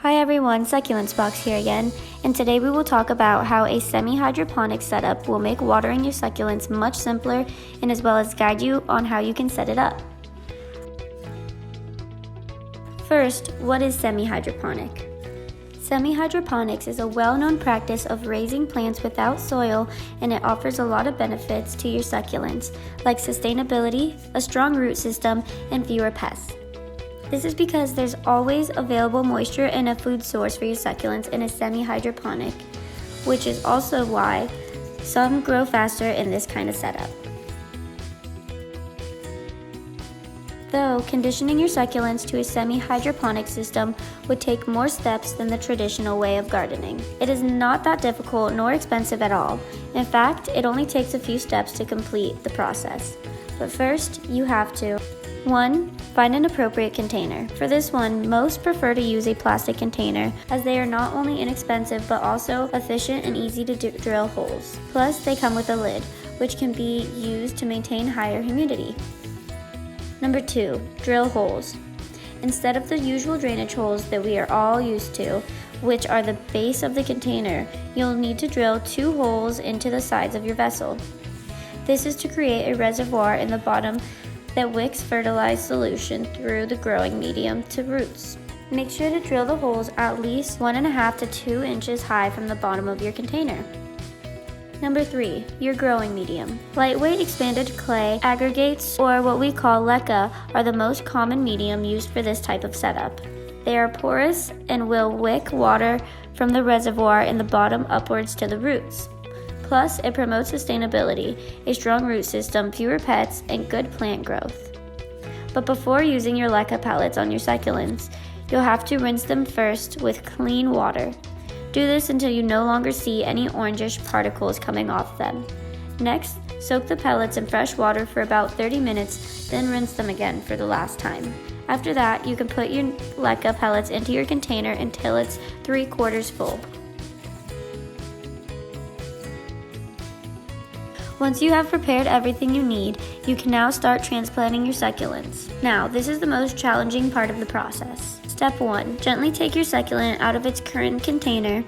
Hi everyone, Succulents Box here again, and today we will talk about how a semi-hydroponic setup will make watering your succulents much simpler and as well as guide you on how you can set it up. First, what is semi-hydroponic? Semi-hydroponics is a well-known practice of raising plants without soil, and it offers a lot of benefits to your succulents, like sustainability, a strong root system, and fewer pests. This is because there's always available moisture and a food source for your succulents in a semi-hydroponic, which is also why some grow faster in this kind of setup. Though conditioning your succulents to a semi-hydroponic system would take more steps than the traditional way of gardening. It is not that difficult nor expensive at all. In fact, it only takes a few steps to complete the process. But first, you have to 1. Find an appropriate container. For this one, most prefer to use a plastic container as they are not only inexpensive but also efficient and easy to drill holes. Plus, they come with a lid, which can be used to maintain higher humidity. Number 2. Drill holes. Instead of the usual drainage holes that we are all used to, which are the base of the container, you'll need to drill 2 holes into the sides of your vessel. This is to create a reservoir in the bottom that wicks fertilized solution through the growing medium to roots. Make sure to drill the holes at least 1.5 to 2 inches high from the bottom of your container. Number 3. Your growing medium. Lightweight expanded clay, aggregates, or what we call leca are the most common medium used for this type of setup. They are porous and will wick water from the reservoir in the bottom upwards to the roots. Plus, it promotes sustainability, a strong root system, fewer pests, and good plant growth. But before using your leca pellets on your succulents, you'll have to rinse them first with clean water. Do this until you no longer see any orangish particles coming off them. Next, soak the pellets in fresh water for about 30 minutes, then rinse them again for the last time. After that, you can put your leca pellets into your container until it's 3/4 full. Once you have prepared everything you need, you can now start transplanting your succulents. Now, this is the most challenging part of the process. Step 1. Gently take your succulent out of its current container.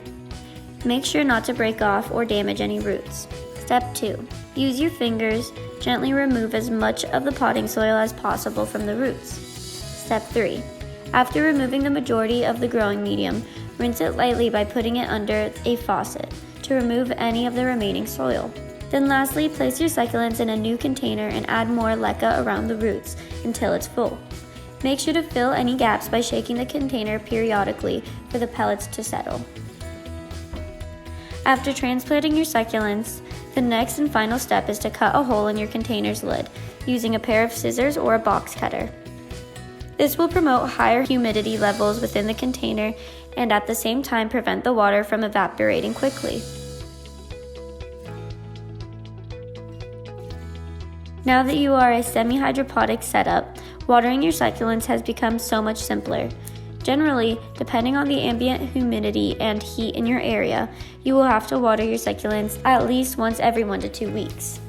Make sure not to break off or damage any roots. Step 2. Use your fingers, gently remove as much of the potting soil as possible from the roots. Step 3. After removing the majority of the growing medium, rinse it lightly by putting it under a faucet to remove any of the remaining soil. Then lastly, place your succulents in a new container and add more leca around the roots until it's full. Make sure to fill any gaps by shaking the container periodically for the pellets to settle. After transplanting your succulents, the next and final step is to cut a hole in your container's lid using a pair of scissors or a box cutter. This will promote higher humidity levels within the container and at the same time prevent the water from evaporating quickly. Now that you are a semi-hydroponic setup, watering your succulents has become so much simpler. Generally, depending on the ambient humidity and heat in your area, you will have to water your succulents at least once every 1 to 2 weeks.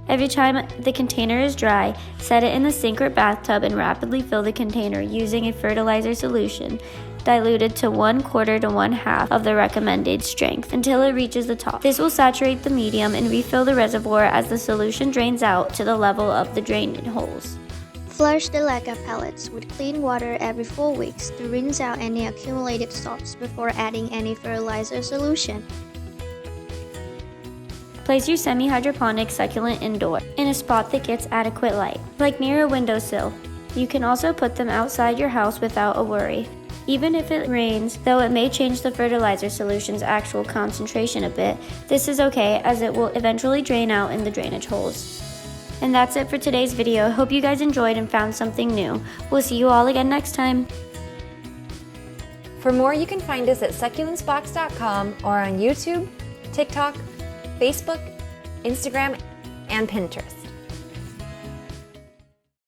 Every time the container is dry, set it in the sink or bathtub and rapidly fill the container using a fertilizer solution diluted to 1/4 to 1/2 of the recommended strength until it reaches the top. This will saturate the medium and refill the reservoir as the solution drains out to the level of the drainage holes. Flush the leca pellets with clean water every 4 weeks to rinse out any accumulated salts before adding any fertilizer solution. Place your semi-hydroponic succulent indoor in a spot that gets adequate light, like near a windowsill. You can also put them outside your house without a worry. Even if it rains, though it may change the fertilizer solution's actual concentration a bit, this is okay as it will eventually drain out in the drainage holes. And that's it for today's video. Hope you guys enjoyed and found something new. We'll see you all again next time. For more, you can find us at succulentsbox.com or on YouTube, TikTok, Facebook, Instagram, and Pinterest.